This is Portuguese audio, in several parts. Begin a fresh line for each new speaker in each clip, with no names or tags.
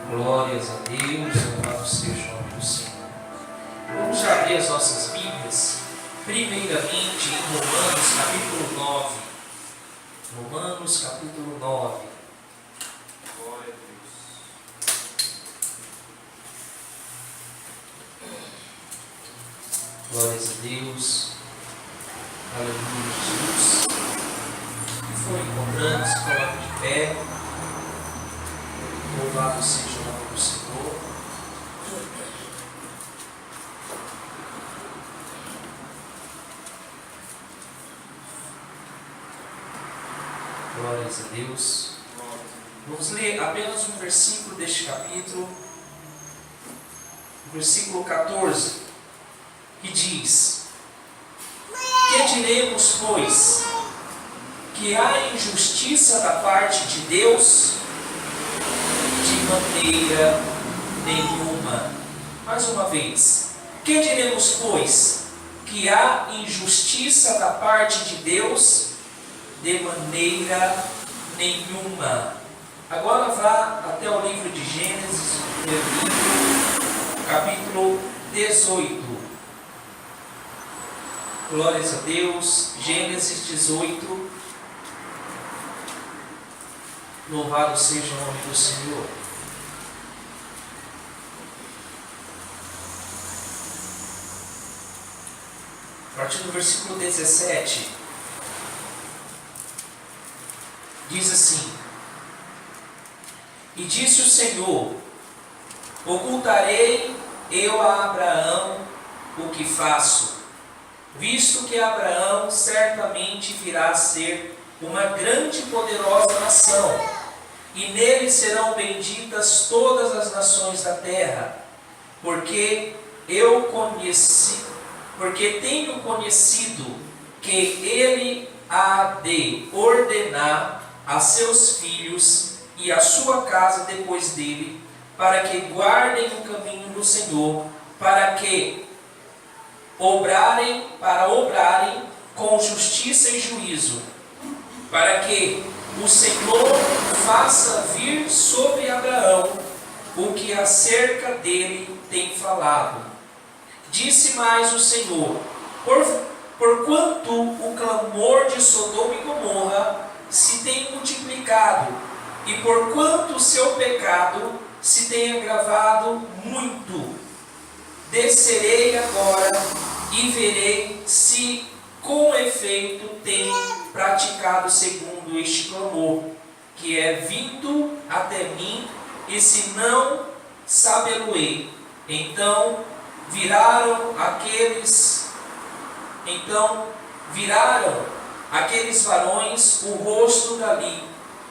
Glórias a Deus, louvado seja o nome do Senhor. Vamos abrir as nossas Bíblias, primeiramente em Romanos capítulo 9. Romanos capítulo 9.
Glória a Deus.
Glórias a Deus. Aleluia, Jesus. Que foi encontrando, se coloca de pé. Louvado seja o nome do Senhor. Glórias a Deus. Vamos ler apenas um versículo deste capítulo, o versículo 14, que diz: Que diremos, pois? Que há injustiça da parte de Deus? De maneira nenhuma. Mais uma vez. Que diremos, pois? Que há injustiça da parte de Deus? De maneira nenhuma. Agora vá até o livro de Gênesis, capítulo 18. Glórias a Deus. Gênesis 18. Louvado seja o nome do Senhor. A partir do versículo 17, diz assim: E disse o Senhor: Ocultarei eu a Abraão o que faço, visto que Abraão certamente virá a ser uma grande e poderosa nação, e nele serão benditas todas as nações da terra, porque tenho conhecido que ele há de ordenar a seus filhos e a sua casa depois dele, para que guardem o caminho do Senhor, para obrarem com justiça e juízo, para que o Senhor faça vir sobre Abraão o que acerca dele tem falado. Disse mais o Senhor: Porquanto o clamor de Sodoma e Gomorra se tem multiplicado, e porquanto o seu pecado se tem agravado muito, descerei agora e verei se com efeito tem praticado segundo este clamor, que é vindo até mim, e se não, sabê-lo-ei. Então viraram aqueles varões o rosto dali,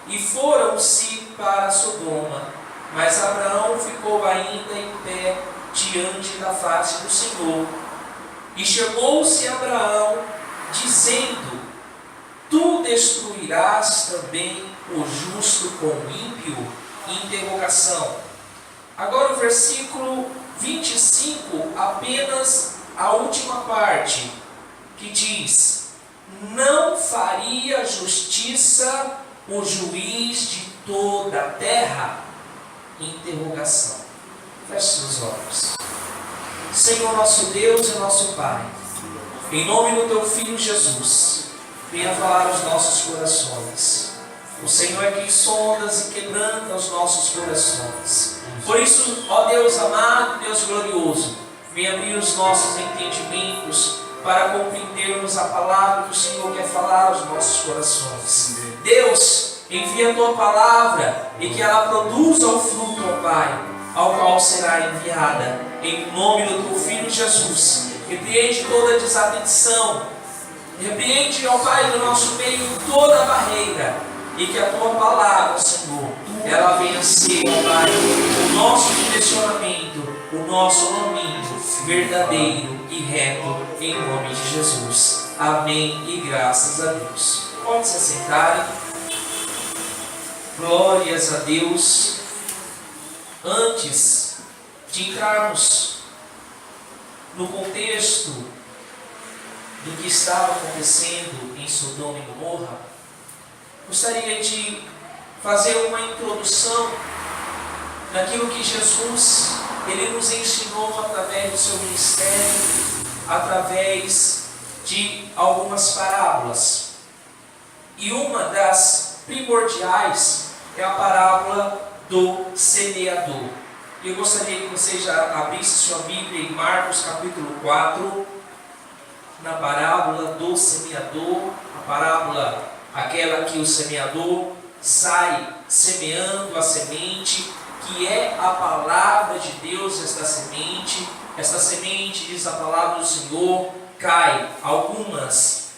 e foram-se para Sodoma. Mas Abraão ficou ainda em pé diante da face do Senhor. E chamou-se Abraão, dizendo: Tu destruirás também o justo com o ímpio? Interrogação. Agora o versículo 25, apenas a última parte, que diz: Não faria justiça o juiz de toda a terra? Interrogação. Feche seus olhos. Senhor nosso Deus e nosso Pai, em nome do Teu Filho Jesus, venha falar aos nossos corações. O Senhor é quem sondas e quebranta os nossos corações. Por isso, ó Deus amado, Deus glorioso, venha abrir os nossos entendimentos para compreendermos a palavra que o Senhor quer falar aos nossos corações. Deus, envia a Tua palavra e que ela produza o fruto, ó Pai, ao qual será enviada. Em nome do Teu Filho Jesus, repreende toda desatenção, repreende, ó Pai, no nosso meio toda barreira, e que a Tua palavra, Senhor, ela venha ser, ó Pai, o nosso direcionamento, o nosso caminho verdadeiro e reto, em nome de Jesus. Amém e graças a Deus. Pode se assentarem. Glórias a Deus. Antes de entrarmos no contexto do que estava acontecendo em Sodoma e Gomorra, gostaria de fazer uma introdução naquilo que Jesus ele nos ensinou através do seu ministério, através de algumas parábolas. E uma das primordiais é a parábola do semeador. Eu gostaria que você já abrisse sua Bíblia em Marcos capítulo 4, na parábola do semeador, a parábola aquela que o semeador sai semeando a semente, que é a palavra de Deus. Esta semente, diz a palavra do Senhor, cai algumas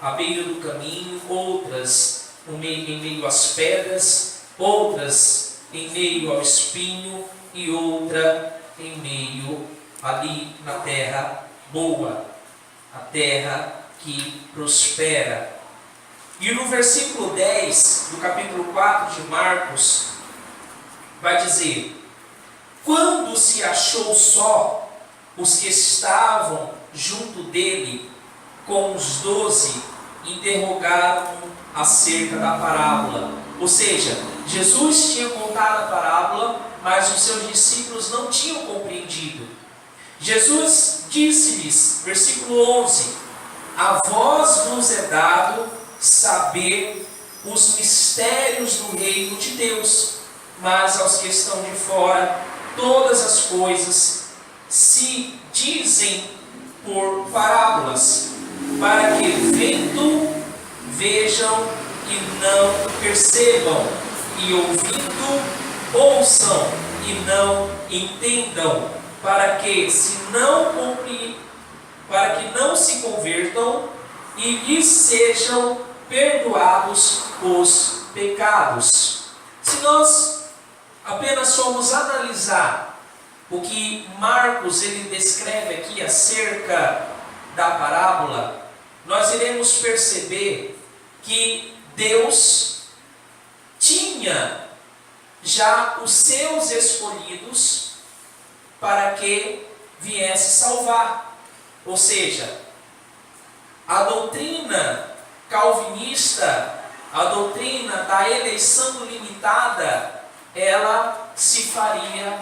à beira do caminho, outras em meio às pedras, outras em meio ao espinho e outra em meio ali na terra boa, a terra que prospera. E no versículo 10 do capítulo 4 de Marcos, vai dizer: quando se achou só, os que estavam junto dele, com os 12, interrogaram acerca da parábola. Ou seja, Jesus tinha contado a parábola, mas os seus discípulos não tinham compreendido. Jesus disse-lhes, versículo 11: a vós vos é dado saber os mistérios do reino de Deus, mas aos que estão de fora, todas as coisas se dizem por parábolas, para que vendo, vejam e não percebam, e ouvindo, ouçam e não entendam, para que não se convertam e lhes sejam perdoados os pecados. Se nós apenas formos analisar o que Marcos ele descreve aqui acerca da parábola, nós iremos perceber que Deus tinha já os seus escolhidos para que viesse salvar. Ou seja, a doutrina calvinista, a doutrina da eleição limitada, ela se faria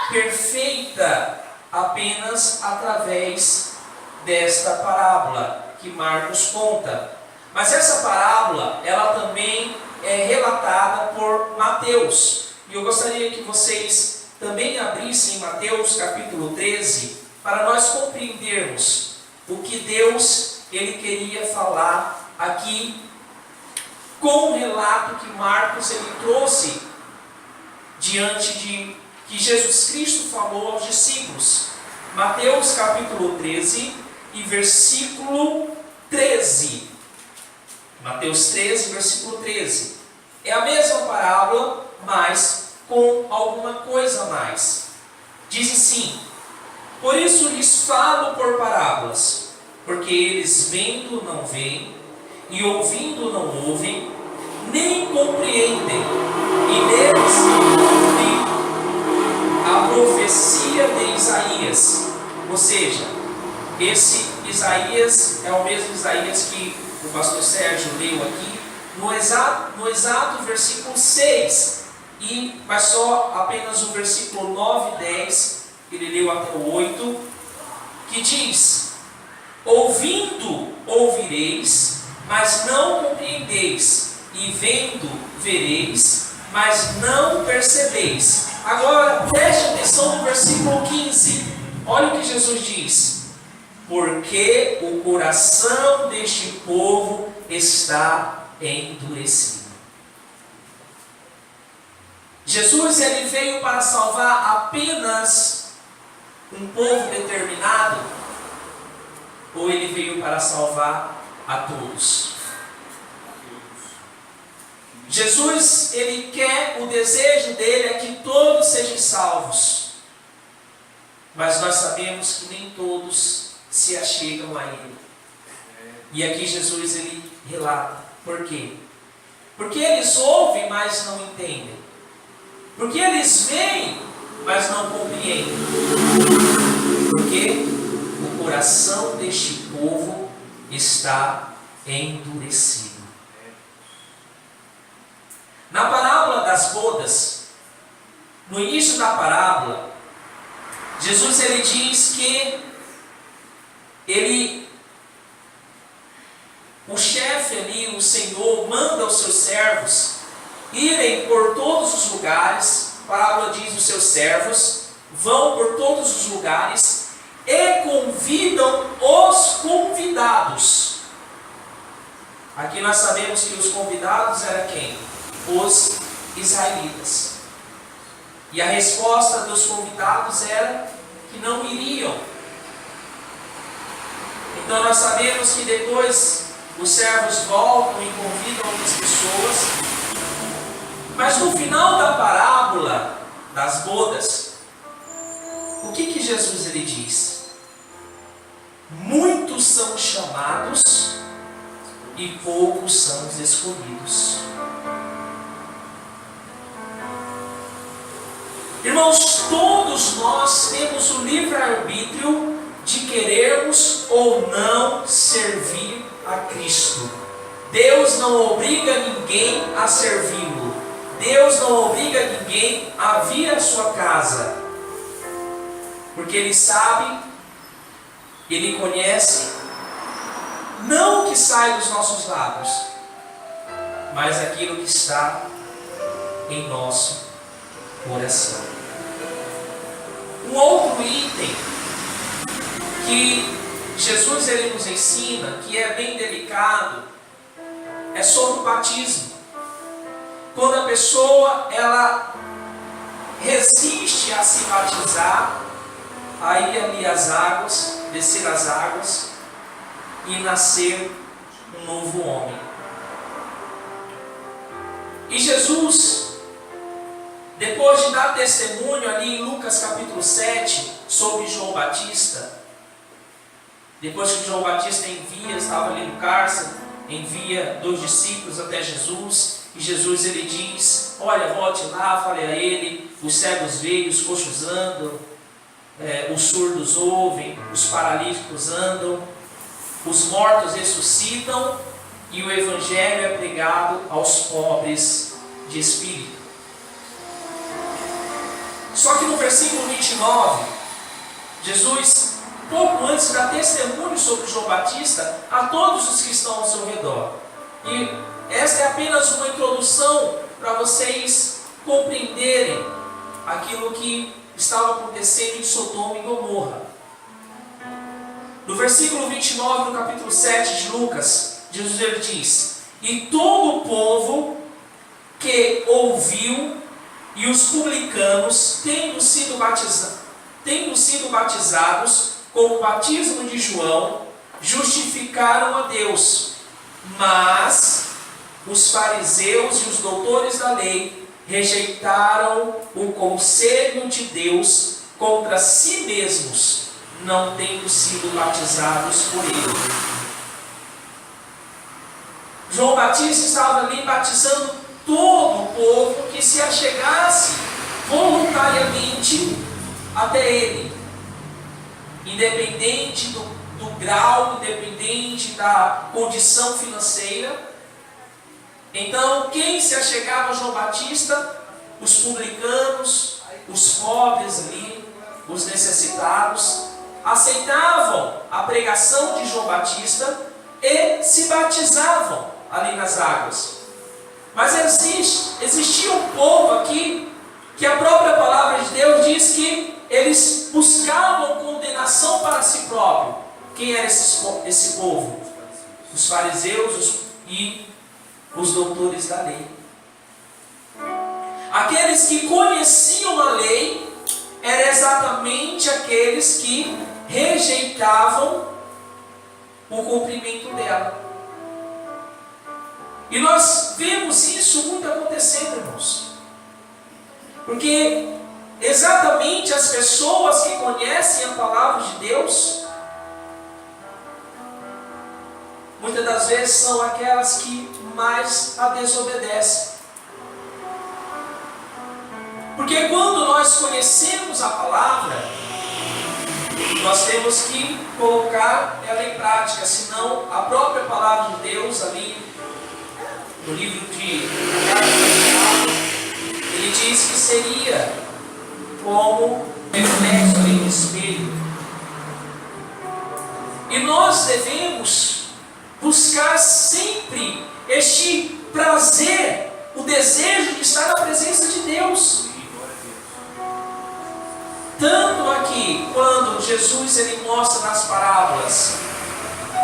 perfeita apenas através desta parábola que Marcos conta. Mas essa parábola, ela também é relatada por Mateus. E eu gostaria que vocês também abrissem Mateus capítulo 13, para nós compreendermos o que Deus ele queria falar aqui com o relato que Marcos ele trouxe diante de que Jesus Cristo falou aos discípulos. Mateus capítulo 13 e versículo 13. Mateus 13, versículo 13. É a mesma parábola, mas com alguma coisa a mais. Diz assim: por isso lhes falo por parábolas, porque eles vendo não veem, e ouvindo não ouvem, nem compreendem, e neles não cumpre a profecia de Isaías. Ou seja, esse Isaías é o mesmo Isaías que o pastor Sérgio leu aqui, no exato versículo 6, mas só apenas o versículo 9 e 10, ele leu até o 8, que diz: ouvindo ouvireis, mas não compreendeis, e vendo vereis, mas não percebeis. Agora preste atenção no versículo 15, olha o que Jesus diz: porque o coração deste povo está endurecido. Jesus ele veio para salvar apenas um povo determinado, ou ele veio para salvar a todos? Jesus ele quer, o desejo dele é que todos sejam salvos, mas nós sabemos que nem todos se achegam a ele. E aqui Jesus ele relata. Por quê? Porque eles ouvem, mas não entendem. Porque eles veem, mas não compreendem. Porque o coração deste povo está endurecido. Na parábola das bodas, no início da parábola, Jesus ele diz que o chefe ali, o Senhor, manda os seus servos irem por todos os lugares. A parábola diz: os seus servos vão por todos os lugares e convidam os convidados. Aqui nós sabemos que os convidados eram quem? Os israelitas. E a resposta dos convidados era que não iriam. Então nós sabemos que depois os servos voltam e convidam outras pessoas. Mas no final da parábola das bodas, o que Jesus ele diz? Muitos são chamados e poucos são os escolhidos. Irmãos, todos nós temos o livre-arbítrio de querermos ou não servir a Cristo. Deus não obriga ninguém a servi-lo. Deus não obriga ninguém a vir à sua casa. Porque Ele sabe, Ele conhece, não o que sai dos nossos lábios, mas aquilo que está em nosso coração. Um outro item que Jesus ele nos ensina, que é bem delicado, é sobre o batismo. Quando a pessoa ela resiste a se batizar, a ir ali às águas, descer as águas e nascer um novo homem. E Jesus, depois de dar testemunho ali em Lucas capítulo 7 sobre João Batista, depois que João Batista estava ali no cárcere, envia 2 discípulos até Jesus, e Jesus ele diz: olha, volte lá, fale a ele, os cegos veem, os coxos andam, os surdos ouvem, os paralíticos andam, os mortos ressuscitam, e o evangelho é pregado aos pobres de espírito. Só que no versículo 29, Jesus, pouco antes, dá testemunho sobre João Batista a todos os que estão ao seu redor. E esta é apenas uma introdução para vocês compreenderem aquilo que estava acontecendo em Sodoma e Gomorra. No versículo 29 do capítulo 7 de Lucas, Jesus ele diz: e todo o povo que ouviu e os publicanos, tendo sido batizados com o batismo de João, justificaram a Deus. Mas os fariseus e os doutores da lei rejeitaram o conselho de Deus contra si mesmos, não tendo sido batizados por ele. João Batista estava ali batizando todo o povo que se achegasse voluntariamente até ele, independente do grau, independente da condição financeira. Então, quem se achegava a João Batista? Os publicanos, os pobres ali, os necessitados, aceitavam a pregação de João Batista e se batizavam ali nas águas. Mas existia um povo aqui que a própria palavra de Deus diz que eles buscavam condenação para si próprio. Quem era esse povo? Os fariseus e os doutores da lei. Aqueles que conheciam a lei eram exatamente aqueles que rejeitavam o cumprimento dela. E nós vemos isso muito acontecendo, irmãos. Porque exatamente as pessoas que conhecem a palavra de Deus, muitas das vezes são aquelas que mais a desobedecem. Porque quando nós conhecemos a palavra, nós temos que colocar ela em prática, senão a própria palavra de Deus ali no livro de Tiago, ele diz que seria devemos buscar sempre este prazer, o desejo de estar na presença de Deus. Tanto aqui, quando Jesus ele mostra nas parábolas,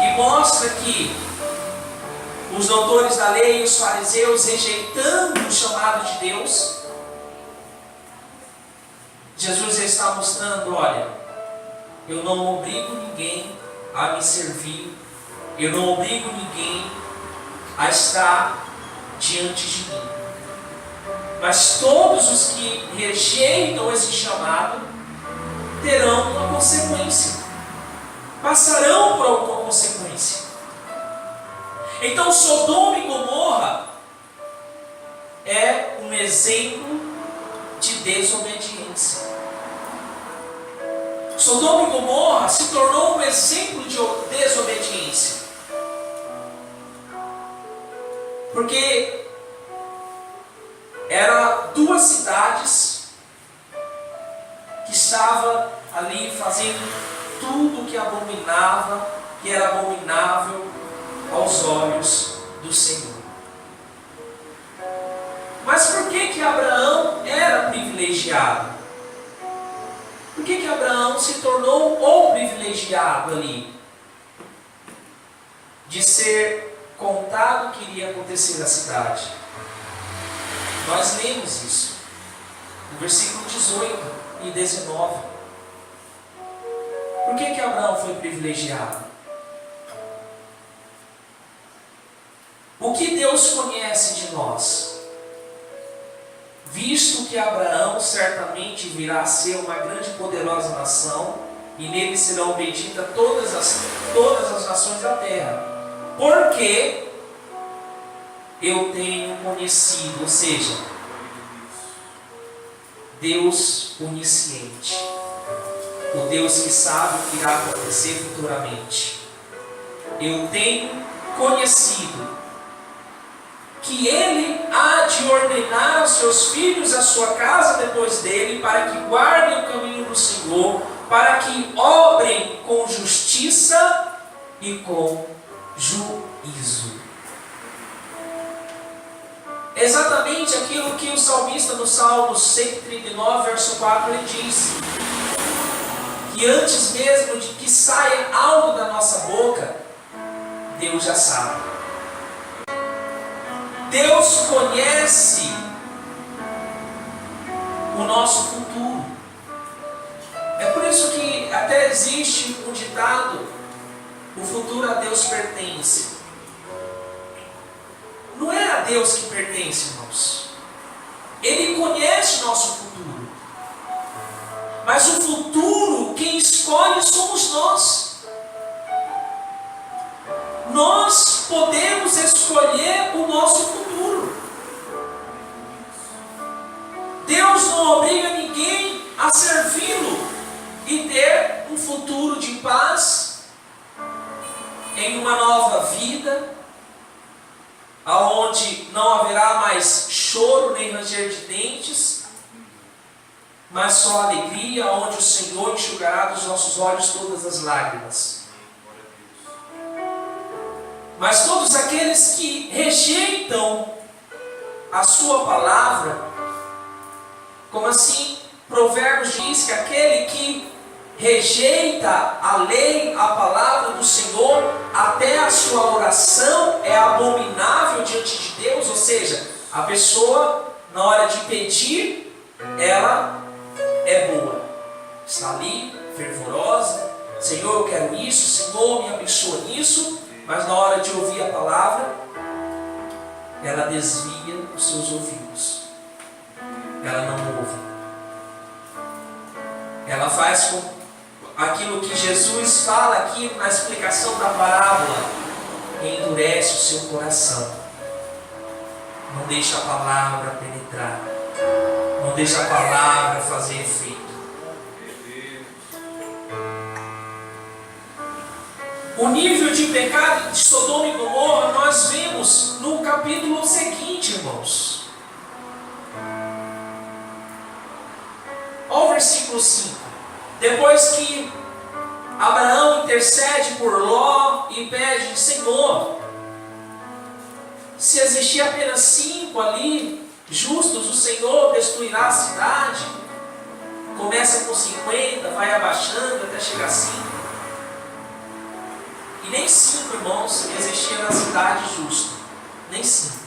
e mostra que os doutores da lei e os fariseus rejeitando o chamado de Deus, Jesus está mostrando, olha, eu não obrigo ninguém a me servir, eu não obrigo ninguém a estar diante de mim. Mas todos os que rejeitam esse chamado terão uma consequência, passarão por alguma consequência. Então Sodoma e Gomorra é um exemplo de desobediência. Sodoma e Gomorra se tornou um exemplo de desobediência. Porque eram duas cidades que estavam ali fazendo tudo que abominava, que era abominável aos olhos do Senhor. Mas por que Abraão era privilegiado? Por que Abraão se tornou o privilegiado ali? De ser contado o que iria acontecer na cidade. Nós lemos isso. No versículo 18 e 19. Por que Abraão foi privilegiado? O que Deus conhece de nós? Visto que Abraão certamente virá a ser uma grande e poderosa nação, e nele serão benditas todas as nações da terra. Porque eu tenho conhecido, ou seja, Deus onisciente, o Deus que sabe o que irá acontecer futuramente. Eu tenho conhecido que Ele há de ordenar aos seus filhos a sua casa depois dele, para que guardem o caminho do Senhor, para que obrem com justiça e com juízo. Exatamente aquilo que o salmista no Salmo 139, verso 4, ele diz: que antes mesmo de que saia algo da nossa boca, Deus já sabe. Deus conhece o nosso futuro. É por isso que até existe um ditado: o futuro a Deus pertence. Não é a Deus que pertence, irmãos. Ele conhece o nosso futuro. Mas o futuro, quem escolhe somos nós. Nós podemos escolher o nosso futuro. Deus não obriga ninguém a servi-lo e ter um futuro de paz, em uma nova vida, aonde não haverá mais choro nem ranger de dentes, mas só alegria, onde o Senhor enxugará dos nossos olhos todas as lágrimas. Mas todos aqueles que rejeitam a sua palavra, como assim Provérbios diz que aquele que rejeita a lei, a palavra do Senhor, até a sua oração é abominável diante de Deus. Ou seja, a pessoa, na hora de pedir, ela é boa, está ali, fervorosa: Senhor, eu quero isso, Senhor, me abençoa nisso. Mas na hora de ouvir a palavra, ela desvia os seus ouvidos. Ela não ouve. Ela faz com aquilo que Jesus fala aqui na explicação da parábola: endurece o seu coração. Não deixa a palavra penetrar. Não deixa a palavra fazer efeito. O nível de pecado de Sodoma e Gomorra nós vemos no capítulo seguinte, irmãos. Olha o versículo 5. Depois que Abraão intercede por Ló e pede: Senhor, se existir apenas 5 ali, justos, o Senhor destruirá a cidade. Começa com 50, vai abaixando até chegar a 5. E nem 5, irmãos, existia na cidade justo. Nem 5.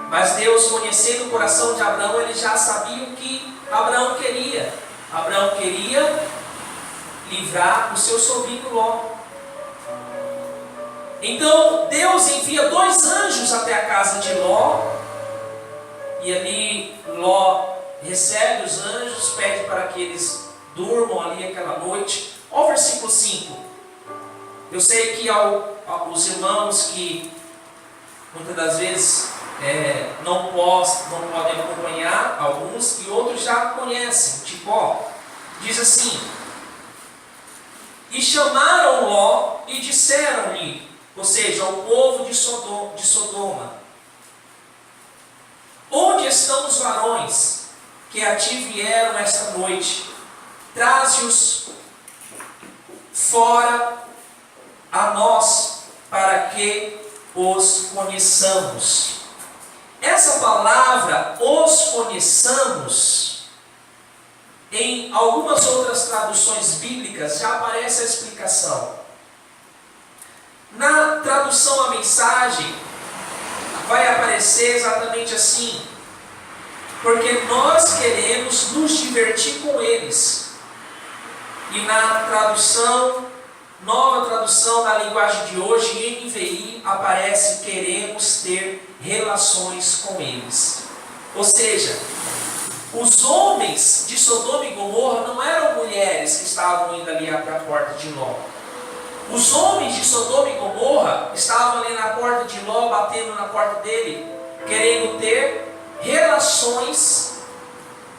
Mas Deus, conhecendo o coração de Abraão, ele já sabia o que Abraão queria. Abraão queria livrar o seu sobrinho Ló. Então Deus envia 2 anjos até a casa de Ló. E ali Ló recebe os anjos, pede para que eles durmam ali aquela noite. Olha o versículo 5. Eu sei que os irmãos que muitas das vezes não podem acompanhar, alguns e outros já conhecem. Diz assim: e chamaram Ló e disseram-lhe, ou seja, ao povo de Sodoma: onde estão os varões que a ti vieram esta noite? Traze-os fora a nós, para que os conheçamos. Essa palavra, os conheçamos, em algumas outras traduções bíblicas já aparece a explicação. Na tradução A Mensagem, vai aparecer exatamente assim: porque nós queremos nos divertir com eles. E na nova tradução da linguagem de hoje, NVI, aparece: queremos ter relações com eles. Ou seja, os homens de Sodoma e Gomorra não eram mulheres que estavam indo ali para a porta de Ló. Os homens de Sodoma e Gomorra estavam ali na porta de Ló, batendo na porta dele, querendo ter relações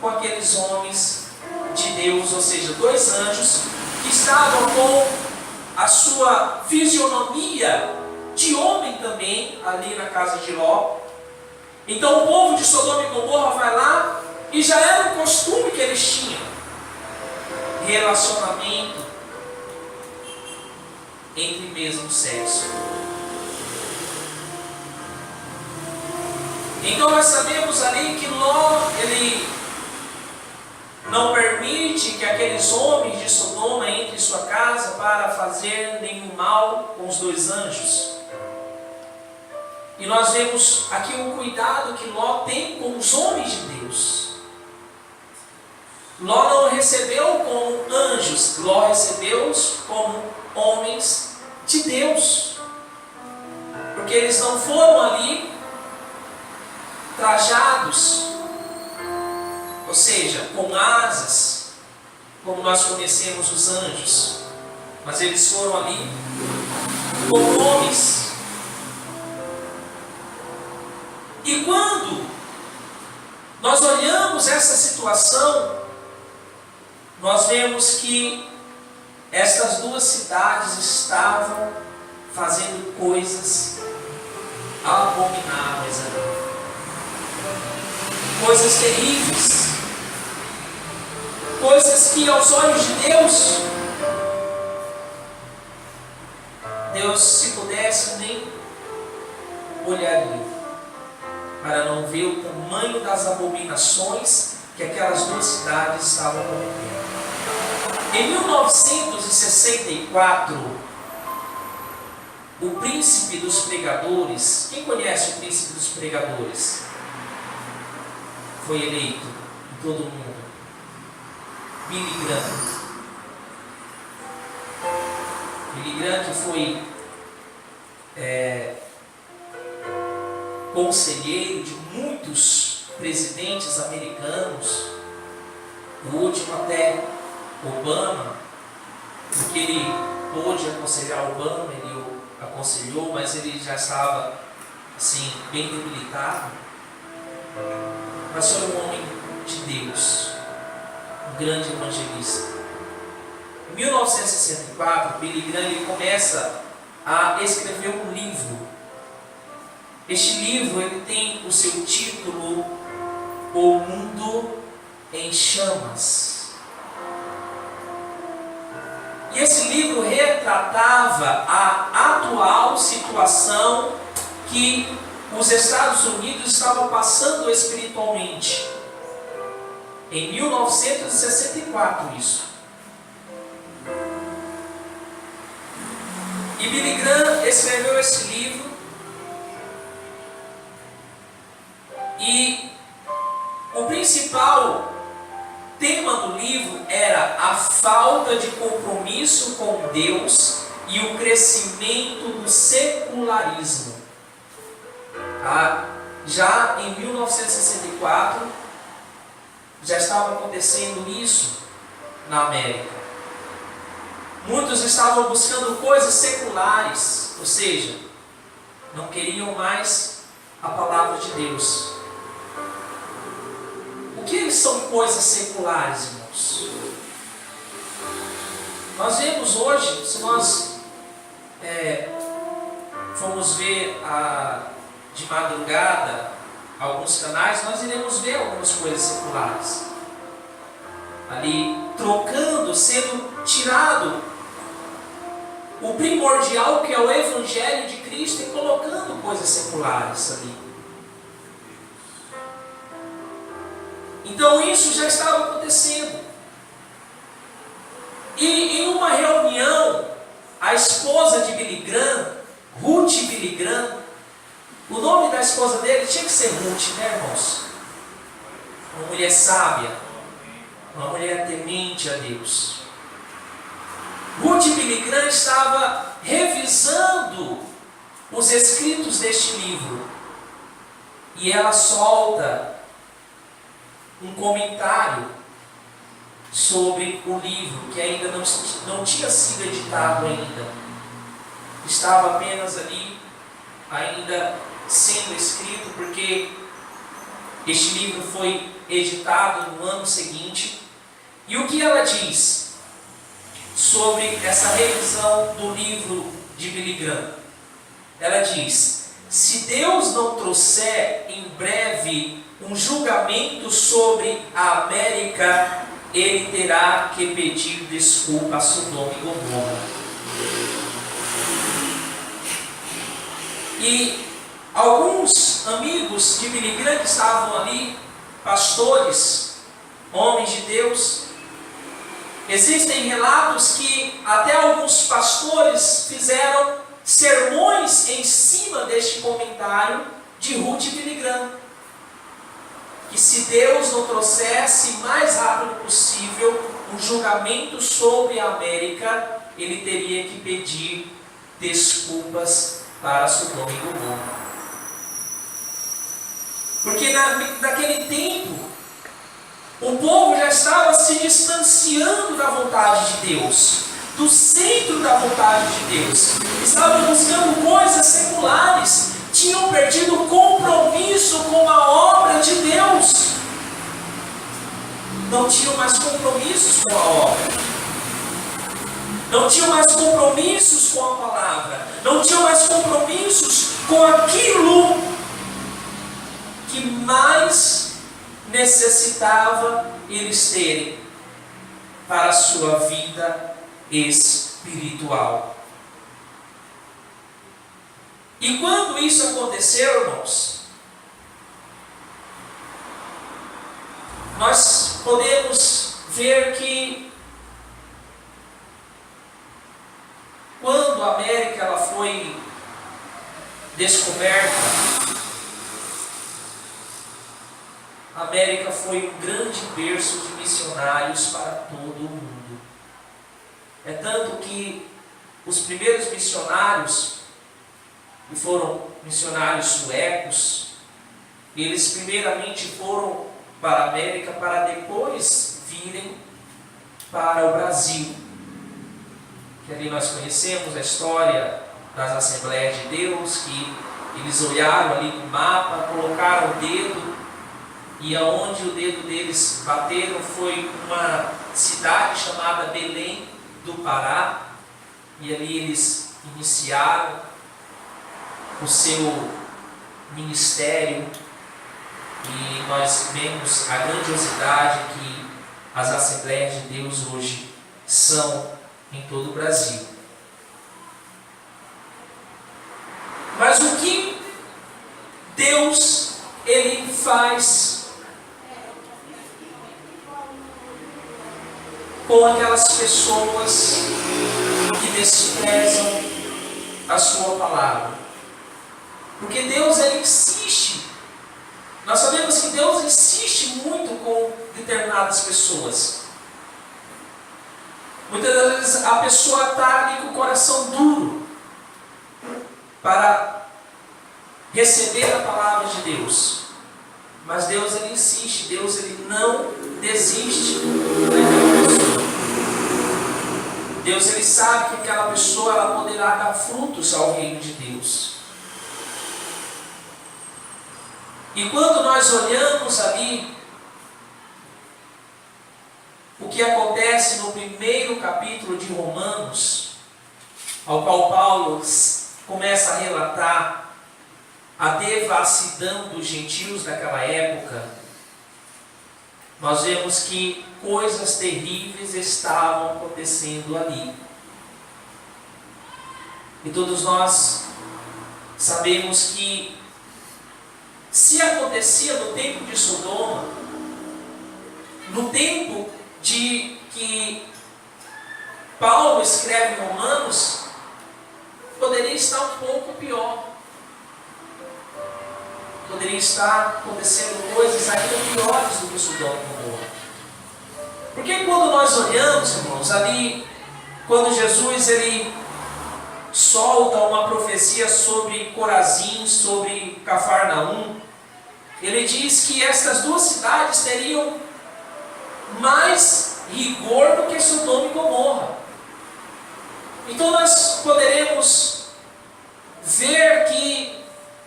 com aqueles homens de Deus, ou seja, 2 anjos que estavam com a sua fisionomia de homem também ali na casa de Ló. Então o povo de Sodoma e Gomorra vai lá, e já era um costume que eles tinham: relacionamento entre mesmo sexo. Então nós sabemos ali que Ló, ele não permite que aqueles homens de Sodoma entrem em sua casa para fazer nenhum mal com os 2 anjos. E nós vemos aqui o cuidado que Ló tem com os homens de Deus. Ló não recebeu como anjos, Ló recebeu-os como homens de Deus. Porque eles não foram ali trajados, ou seja, com asas, como nós conhecemos os anjos, mas eles foram ali como homens. E quando nós olhamos essa situação, nós vemos que estas 2 cidades estavam fazendo coisas abomináveis ali. Coisas terríveis. Coisas que aos olhos de Deus, se pudesse, nem olharia, para não ver o tamanho das abominações que aquelas 2 cidades estavam cometendo. Em 1964, o príncipe dos pregadores, quem conhece o príncipe dos pregadores? Foi eleito em todo o mundo. Billy Graham. Billy Graham, que foi conselheiro de muitos presidentes americanos, o último até Obama, porque ele pôde aconselhar Obama, ele o aconselhou, mas ele já estava assim, bem debilitado. Mas foi um homem de Deus, um grande evangelista. Em 1964, Billy Graham ele começa a escrever um livro. Este livro ele tem o seu título O Mundo em Chamas. E esse livro retratava a atual situação que os Estados Unidos estavam passando espiritualmente. Em 1964 isso. E Billy Graham escreveu esse livro e o principal tema do livro era a falta de compromisso com Deus e o crescimento do secularismo. Já em 1964 já estava acontecendo isso na América. Muitos estavam buscando coisas seculares, ou seja, não queriam mais a palavra de Deus. O que são coisas seculares, irmãos? Nós vemos hoje, se nós formos ver de madrugada alguns canais, nós iremos ver algumas coisas seculares. Ali, trocando, sendo tirado o primordial que é o Evangelho de Cristo e colocando coisas seculares ali. Então isso já estava acontecendo. E em uma reunião, a esposa de Billy Graham, Ruth Billy Graham, o nome da esposa dele tinha que ser Ruth, né, irmãos? Uma mulher sábia, uma mulher temente a Deus. Ruth Billy Graham estava revisando os escritos deste livro e ela solta um comentário sobre o livro que ainda não tinha sido editado ainda. Estava apenas ali, ainda sendo escrito, porque este livro foi editado no ano seguinte. E o que ela diz sobre essa revisão do livro de Billy Graham? Ela diz: se Deus não trouxer em breve um julgamento sobre a América, Ele terá que pedir desculpa a Sodoma e Gomorra. E alguns amigos de Billy Graham que estavam ali, pastores, homens de Deus, existem relatos que até alguns pastores fizeram sermões em cima deste comentário de Ruth Billy Graham, que se Deus não trouxesse mais rápido possível um julgamento sobre a América, Ele teria que pedir desculpas para Sodoma e Gomorra. Porque naquele tempo, o povo já estava se distanciando da vontade de Deus, do centro da vontade de Deus. Estavam buscando coisas seculares, tinham perdido o compromisso com a obra de Deus. Não tinham mais compromissos com a obra. Não tinham mais compromissos com a palavra. Não tinham mais compromissos com aquilo que mais necessitava eles terem para a sua vida espiritual. E quando isso aconteceu, irmãos, nós podemos ver que quando a América ela foi descoberta, a América foi um grande berço de missionários para todo o mundo. É tanto que os primeiros missionários, que foram missionários suecos, eles primeiramente foram para a América para depois virem para o Brasil. Que ali nós conhecemos a história das Assembleias de Deus, que eles olharam ali no mapa, colocaram o dedo, e aonde o dedo deles bateram foi uma cidade chamada Belém do Pará, e ali eles iniciaram o seu ministério, e nós vemos a grandiosidade que as Assembleias de Deus hoje são em todo o Brasil. Mas o que Deus ele faz com aquelas pessoas que desprezam a sua palavra? Porque Deus ele insiste. Nós sabemos que Deus insiste muito com determinadas pessoas. Muitas das vezes a pessoa está ali com o coração duro para receber a palavra de Deus. Mas Deus ele insiste, Deus ele não desiste daquela pessoa. Deus ele sabe que aquela pessoa ela poderá dar frutos ao reino de Deus. E quando nós olhamos ali o que acontece no primeiro capítulo de Romanos, ao qual Paulo começa a relatar a devassidão dos gentios daquela época, nós vemos que coisas terríveis estavam acontecendo ali. E todos nós sabemos que se acontecia no tempo de Sodoma, no tempo de que Paulo escreve em Romanos, poderia estar um pouco pior. Poderia estar acontecendo coisas ainda piores do que Sodoma e Gomorra. Porque quando nós olhamos, irmãos, ali, quando Jesus ele solta uma profecia sobre Corazim, sobre Cafarnaum, ele diz que estas duas cidades teriam mais rigor do que Sodoma e Gomorra. Então nós poderemos ver que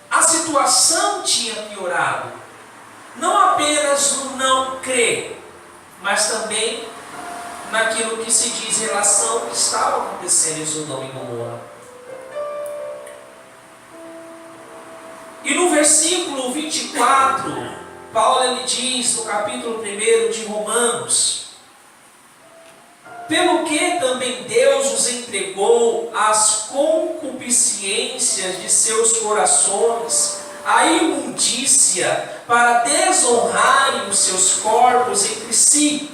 a situação tinha piorado, não apenas no não crer, mas também naquilo que se diz em relação ao que estava acontecendo em Sodoma e Gomorra. E no versículo 24, Paulo ele diz, no capítulo 1 de Romanos: pelo que também Deus os entregou às concupiscências de seus corações, à imundícia, para desonrarem os seus corpos entre si.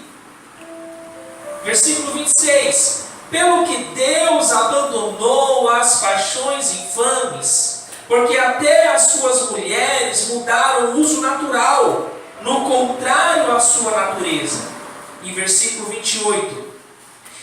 Versículo 26: pelo que Deus abandonou as paixões infames, porque até as suas mulheres mudaram o uso natural, no contrário à sua natureza. E versículo 28: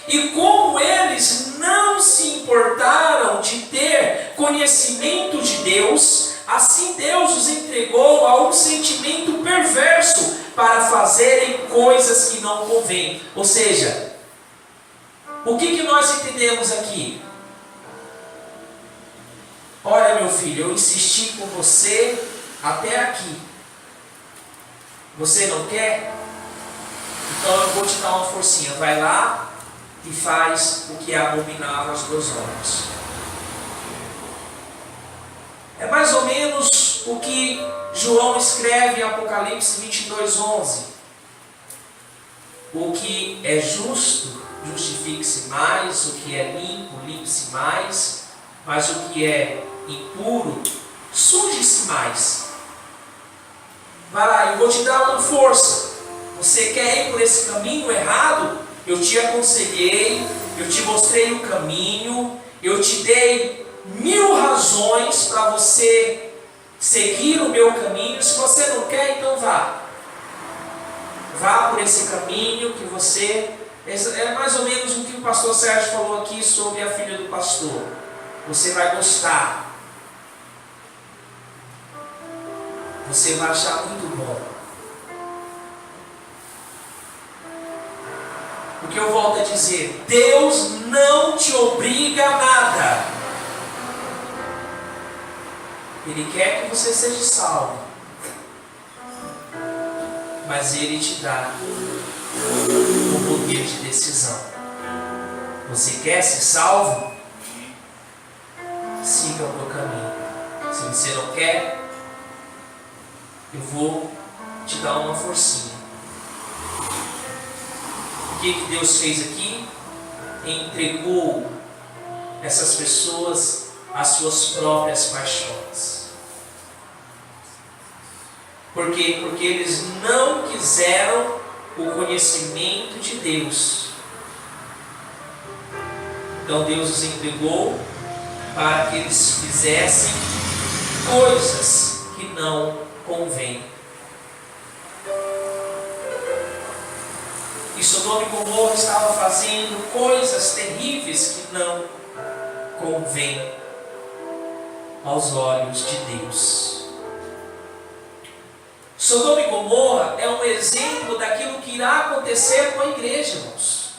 e como eles não se importaram de ter conhecimento de Deus, assim Deus os entregou a um sentimento perverso para fazerem coisas que não convêm. Ou seja, o que nós entendemos aqui? Olha, meu filho, eu insisti com você até aqui. Você não quer? Então eu vou te dar uma forcinha. Vai lá e faz o que é abominável aos teus olhos. É mais ou menos o que João escreve em Apocalipse 22:11. O que é justo, justifique-se mais. O que é limpo, limpe-se mais. Mas o que é impuro, suje-se mais. Vai lá, eu vou te dar uma força. Você quer ir por esse caminho errado? Eu te aconselhei, eu te mostrei o caminho, eu te dei 1000 razões para você seguir o meu caminho. Se você não quer, então vá. Vá por esse caminho que você... É mais ou menos o que o pastor Sérgio falou aqui sobre a filha do pastor. Você vai gostar. Você vai achar muito bom. Porque eu volto a dizer, Deus não te obriga a nada. Ele quer que você seja salvo. Mas Ele te dá o poder de decisão. Você quer ser salvo? Siga o meu caminho. Se você não quer, eu vou te dar uma forcinha. O que Deus fez aqui? entregou essas pessoas às suas próprias paixões. Por quê? Porque eles não quiseram o conhecimento de Deus. Então Deus os entregou para que eles fizessem coisas que não convêm. E Sodoma e Gomorra estavam fazendo coisas terríveis que não convêm aos olhos de Deus. Sodoma e Gomorra é um exemplo daquilo que irá acontecer com a igreja, irmãos.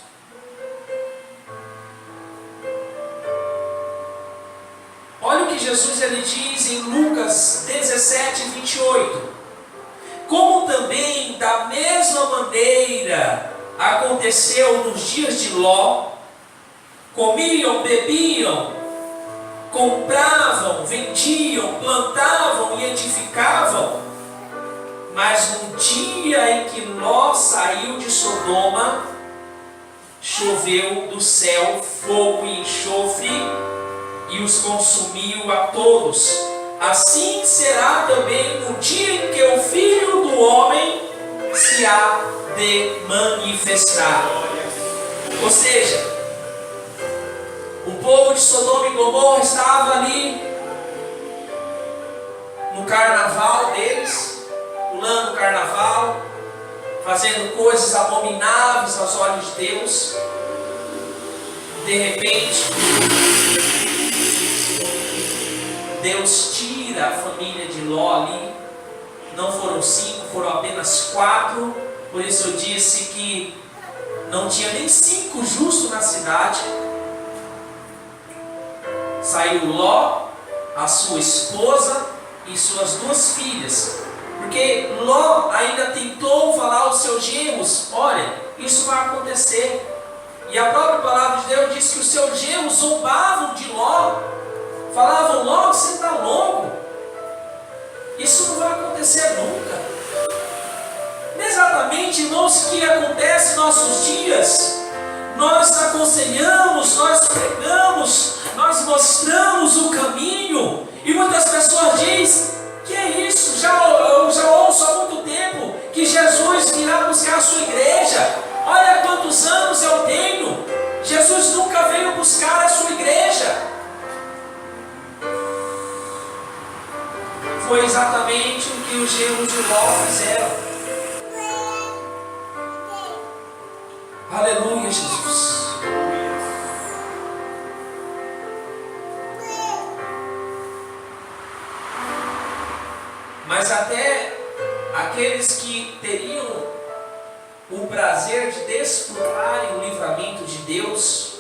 Olha o que Jesus ele diz em Lucas 17, 28. Como também da mesma maneira aconteceu nos dias de Ló, comiam, bebiam, compravam, vendiam, plantavam e edificavam. Mas no dia em que Ló saiu de Sodoma, choveu do céu fogo e enxofre e os consumiu a todos. Assim será também no dia em que o Filho do Homem se há de manifestar. Ou seja, o povo de Sodoma e Gomorra estava ali no carnaval deles, pulando o carnaval, fazendo coisas abomináveis aos olhos de Deus. De repente, Deus tira a família de Ló ali. Não foram 5, foram apenas 4. Por isso eu disse que não tinha nem 5 justos na cidade. Saiu Ló, a sua esposa e suas 2 filhas. Porque Ló ainda tentou falar aos seus genros: olha, isso vai acontecer. E a própria palavra de Deus diz que os seus genros zombavam de Ló. Falavam: Ló, você está louco. Isso não vai acontecer nunca. Exatamente, irmãos, o que acontece em nossos dias. Nós aconselhamos, nós pregamos, nós mostramos o caminho. E muitas pessoas dizem: que é isso? Eu já ouço há muito tempo que Jesus virá buscar a sua igreja. Olha quantos anos eu tenho. Jesus nunca veio buscar a sua igreja. Foi exatamente o que os genros de Ló fizeram. Aleluia, Jesus. Mas até aqueles que teriam o prazer de desfrutarem o livramento de Deus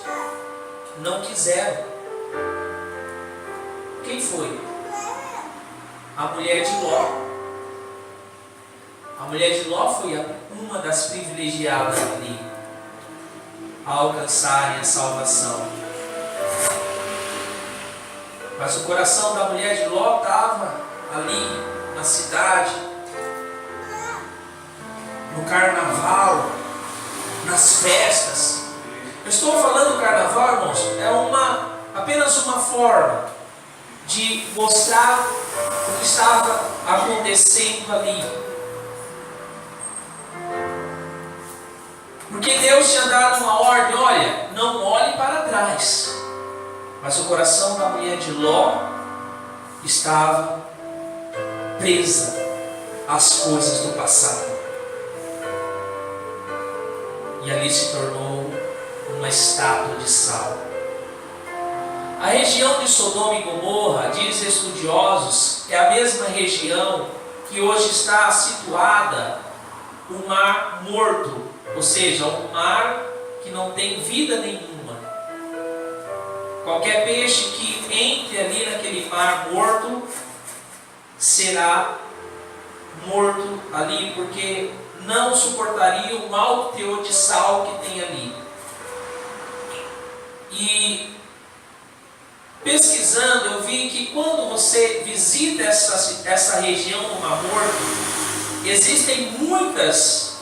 não quiseram. Quem foi? A mulher de Ló. A mulher de Ló foi uma das privilegiadas ali a alcançarem a salvação. Mas o coração da mulher de Ló estava ali na cidade, no carnaval, nas festas. Eu estou falando do carnaval, irmãos, é apenas uma forma de mostrar o que estava acontecendo ali. Porque Deus tinha dado uma ordem: olha, não olhe para trás. Mas o coração da mulher de Ló estava presa às coisas do passado. E ali se tornou uma estátua de sal. A região de Sodoma e Gomorra, dizem estudiosos, é a mesma região que hoje está situada o Mar Morto, ou seja, um mar que não tem vida nenhuma. Qualquer peixe que entre ali naquele mar morto será morto ali, porque não suportaria o alto teor de sal que tem ali. E pesquisando, eu vi que quando você visita essa região do Mar Morto, existem muitos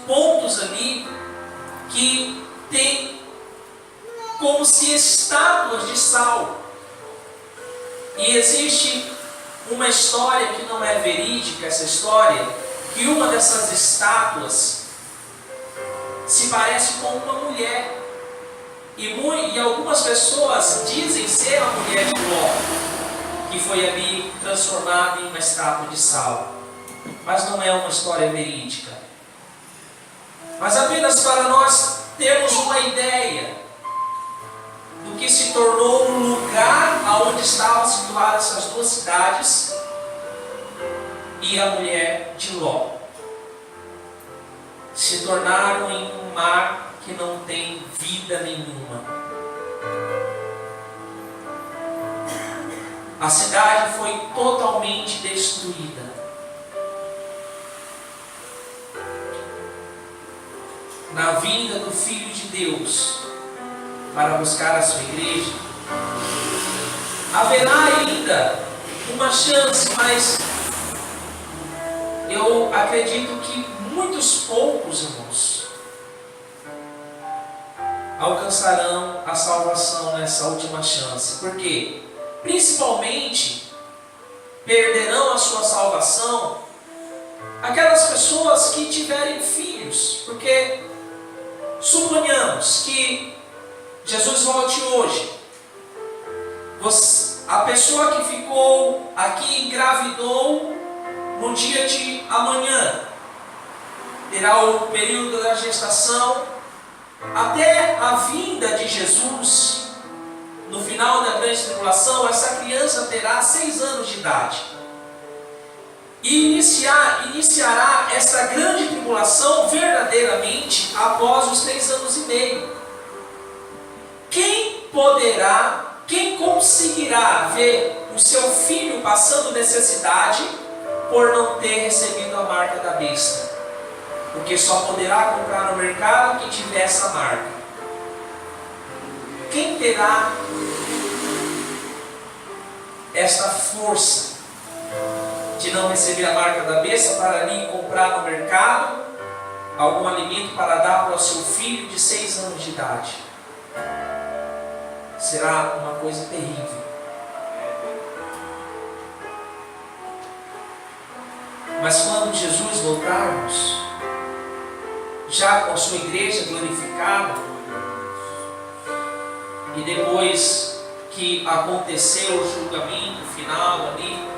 pontos ali que tem como se estátuas de sal. E existe uma história que não é verídica, essa história, que uma dessas estátuas se parece com uma mulher. E algumas pessoas dizem ser a mulher de Ló, que foi ali transformada em uma estátua de sal. Mas não é uma história verídica. Mas apenas para nós termos uma ideia do que se tornou o lugar onde estavam situadas essas duas cidades e a mulher de Ló. Se tornaram em um mar que não tem vida nenhuma. A cidade foi totalmente destruída. Na vinda do Filho de Deus para buscar a sua igreja, haverá ainda uma chance, mas eu acredito que muitos poucos irmãos alcançarão a salvação nessa última chance. Por quê? Principalmente perderão a sua salvação aquelas pessoas que tiverem filhos, porque suponhamos que Jesus volte hoje. A pessoa que ficou aqui engravidou no dia de amanhã, terá o período da gestação até a vinda de Jesus. No final da grande tribulação, essa criança terá 6 anos de idade e iniciará essa grande tribulação verdadeiramente após os 3 anos e meio. Quem conseguirá ver o seu filho passando necessidade por não ter recebido a marca da besta? Porque só poderá comprar no mercado quem tiver essa marca. Quem terá esta força de não receber a marca da besta para ali comprar no mercado algum alimento para dar para o seu filho de 6 anos de idade? Será uma coisa terrível. Mas quando Jesus voltarmos, já com a sua igreja glorificada, e depois que aconteceu o julgamento final ali,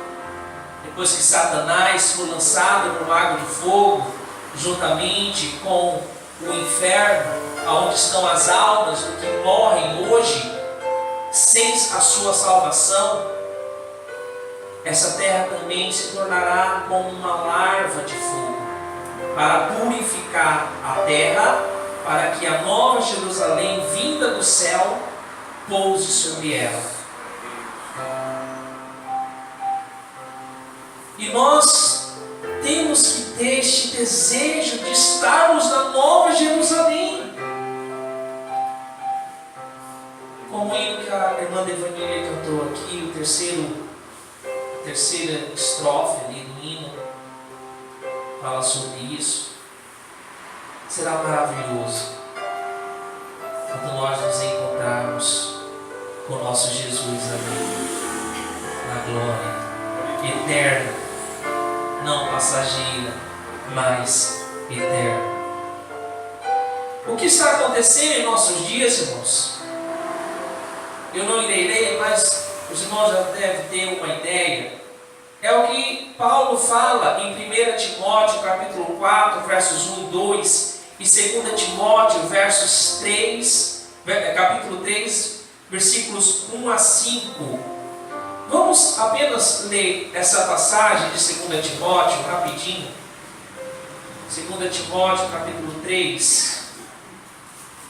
depois que Satanás foi lançado no lago de fogo, juntamente com o inferno, onde estão as almas do que morrem hoje, sem a sua salvação, essa terra também se tornará como uma larva de fogo, para purificar a terra, para que a nova Jerusalém, vinda do céu, pouse sobre ela. E nós temos que ter este desejo de estarmos na nova Jerusalém. Como o hino que a irmã Devanília cantou aqui, a terceira estrofe ali do hino, fala sobre isso. Será maravilhoso quando nós nos encontrarmos com o nosso Jesus ali, na glória eterna, não passageira, mas eterna. O que está acontecendo em nossos dias, irmãos? Eu não irei ler, mas os irmãos já devem ter uma ideia. É o que Paulo fala em 1 Timóteo capítulo 4, versos 1 e 2, e 2 Timóteo capítulo 3, versículos 1 a 5. Vamos apenas ler essa passagem de 2 Timóteo rapidinho. 2 Timóteo capítulo 3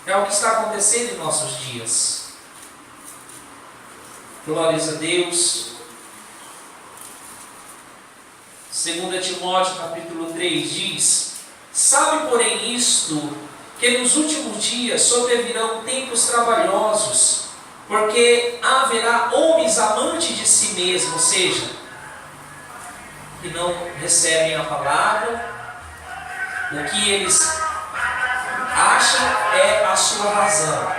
é o que está acontecendo em nossos dias. Glórias a Deus. 2 Timóteo capítulo 3 diz: sabe, porém, isto, que nos últimos dias sobrevirão tempos trabalhosos, porque haverá homens amantes de si mesmos, ou seja, que não recebem a palavra, o que eles acham é a sua razão.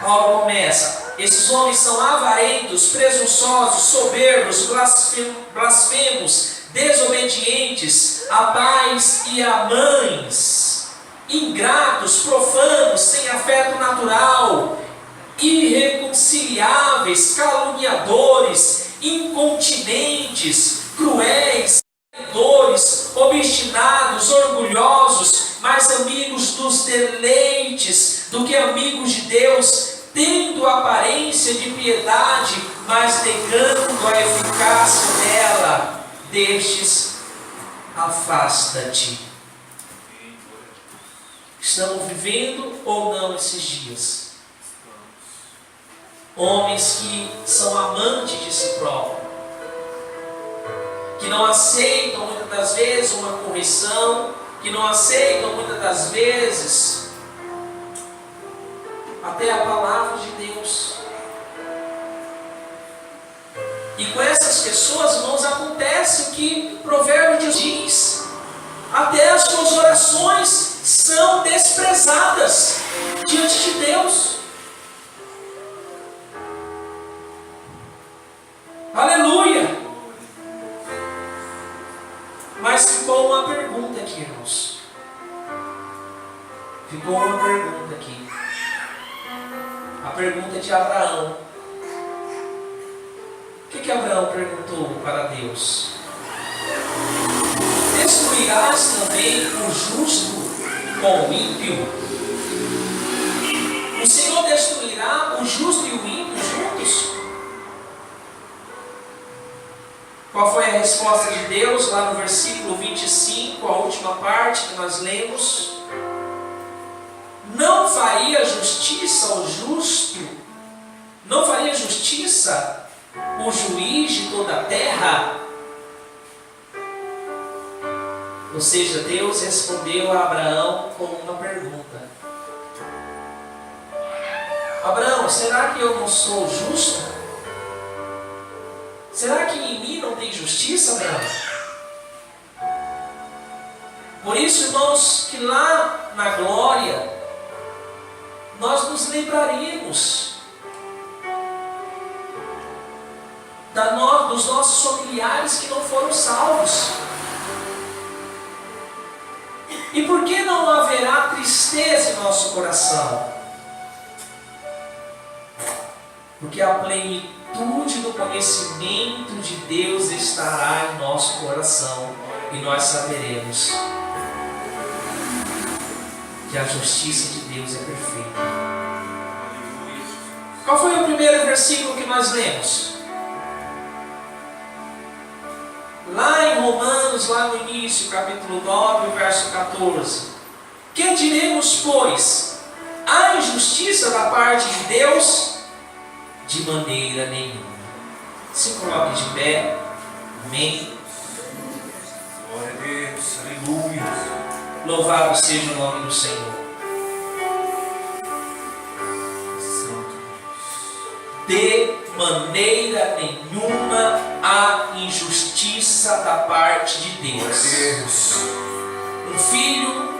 Paulo começa: esses homens são avarentos, presunçosos, soberbos, blasfemos, desobedientes a pais e a mães, ingratos, profanos, sem afeto natural, irreconciliáveis, caluniadores, incontinentes, cruéis, traidores, obstinados, orgulhosos, mais amigos dos deleites do que amigos de Deus, tendo aparência de piedade, mas negando a eficácia dela. Destes, afasta-te. Estamos vivendo ou não esses dias? Homens que são amantes de si próprio, que não aceitam muitas das vezes uma correção, que não aceitam muitas das vezes até a palavra de Deus. E com essas pessoas, irmãos, acontece o que Provérbios diz: até as suas orações são desprezadas diante de Deus. Aleluia! Mas ficou uma pergunta aqui, irmãos. Ficou uma pergunta aqui. A pergunta de Abraão. O que Abraão perguntou para Deus? Destruirás também o justo com o ímpio? O Senhor destruirá o justo e o ímpio juntos? Qual foi a resposta de Deus lá no versículo 25, a última parte que nós lemos? Não faria justiça ao justo? Não faria justiça o juiz de toda a terra? Ou seja, Deus respondeu a Abraão com uma pergunta: Abraão, será que eu não sou justo? Será que em mim não tem justiça, Abraão? Por isso, irmãos, que lá na glória nós nos lembraremos dos nossos familiares que não foram salvos. E por que não haverá tristeza em nosso coração? Porque a plenitude do conhecimento de Deus estará em nosso coração, e nós saberemos que a justiça de Deus é perfeita. Qual foi o primeiro versículo que nós lemos? Lá em Romanos, lá no início, capítulo 9, verso 14. Que diremos, pois? Há injustiça da parte de Deus? De maneira nenhuma. Se coloque de pé. Amém.
Glória a Deus. Aleluia.
Louvado seja o nome do Senhor. De maneira nenhuma há injustiça da parte de Deus. Um filho,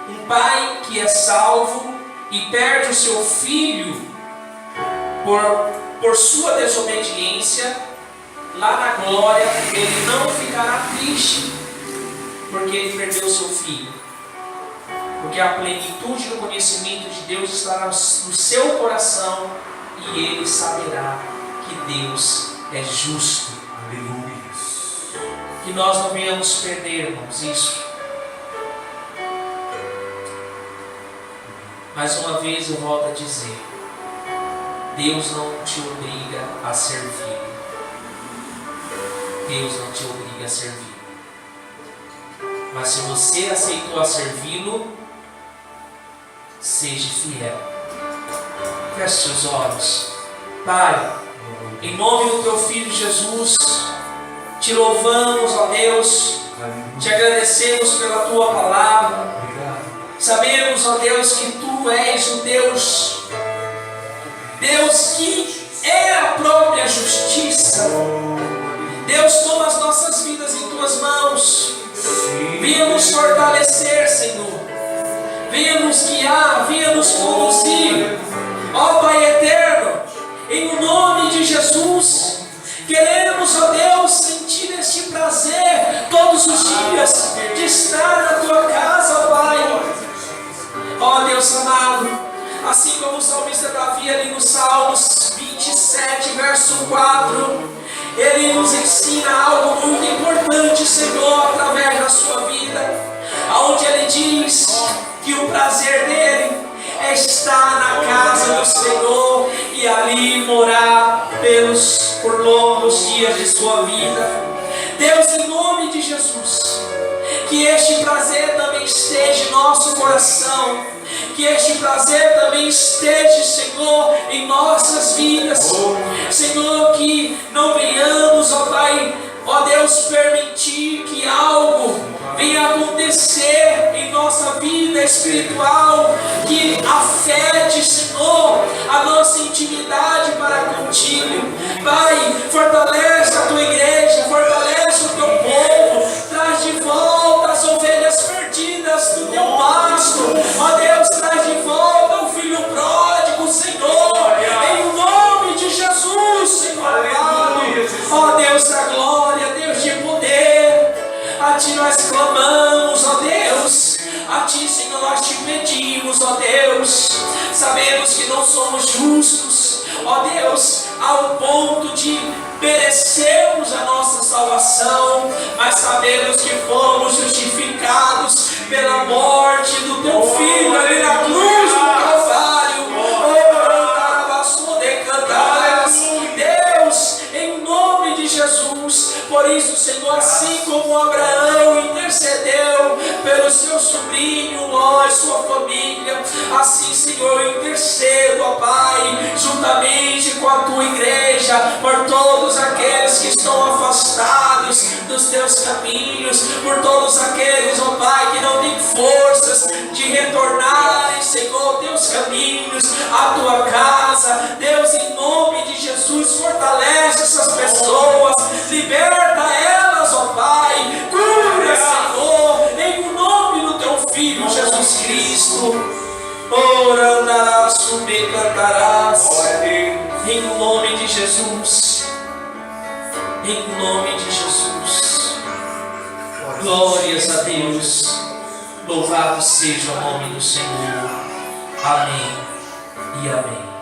um pai que é salvo e perde o seu filho por sua desobediência, lá na glória ele não ficará triste porque ele perdeu o seu filho. Porque a plenitude do conhecimento de Deus estará no seu coração, e ele saberá que Deus é justo.
Aleluia.
Que nós não venhamos perder, irmãos, isso. Mais uma vez eu volto a dizer: Deus não te obriga a servir. Deus não te obriga a servir. Mas se você aceitou a servi-lo, seja fiel. Feche seus olhos. Pai, em nome do Teu Filho Jesus, te louvamos, ó Deus, te agradecemos pela Tua palavra. Sabemos, ó Deus, que Tu és o Deus que é a própria justiça. Deus, toma as nossas vidas em Tuas mãos. Venha nos fortalecer, Senhor. Venha nos guiar, venha nos conduzir. Ó Pai eterno, Queremos, ó Deus, sentir este prazer todos os dias de estar na tua casa, ó Pai. Ó Deus amado, assim como o salmista Davi ali no Salmos 27, verso 4, ele nos ensina algo muito importante, Senhor, através da sua vida, onde ele diz que o prazer dele é estar na casa do Senhor e ali morar por longos dias de sua vida. Deus, em nome de Jesus, que este prazer também esteja em nosso coração, que este prazer também esteja, Senhor, em nossas vidas. Senhor, que não venhamos, ó Pai, ó Deus, permitir que algo venha acontecer em nossa vida espiritual que afete, Senhor, a nossa intimidade para contigo. Pai, fortalece a tua igreja, fortalece o teu povo, traz de volta as ovelhas perdidas do teu pasto. Ó Deus, traz de volta o filho pródigo, Senhor, em nome de Jesus, Senhor amado. Ó Deus da glória, Deus de poder, a Ti nós clamamos, ó Deus. A Ti, Senhor, nós Te pedimos, ó Deus. Sabemos que não somos justos, ó Deus, ao ponto de merecermos a nossa salvação, mas sabemos que fomos justificados pela morte do Teu Filho ali na cruz do Calvário. Deus, em nome de Jesus, por isso, Senhor, assim como Abraão intercedeu pelo seu sobrinho, Ló e sua família, assim, Senhor, eu intercedo, ó Pai, juntamente com a Tua igreja, por todos aqueles que estão afastados dos Teus caminhos, por todos aqueles, ó Pai, que não têm forças de retornarem, Senhor, Teus caminhos, a Tua casa. Deus, em nome de Jesus, fortalece essas pessoas, liberta elas, ó Pai, cura, Senhor, em nome do Teu Filho Jesus Cristo. Orandarás, subir, cantarás, em nome de Jesus, em nome de Jesus. Glórias a Deus, louvado seja o nome do Senhor. Amém e amém.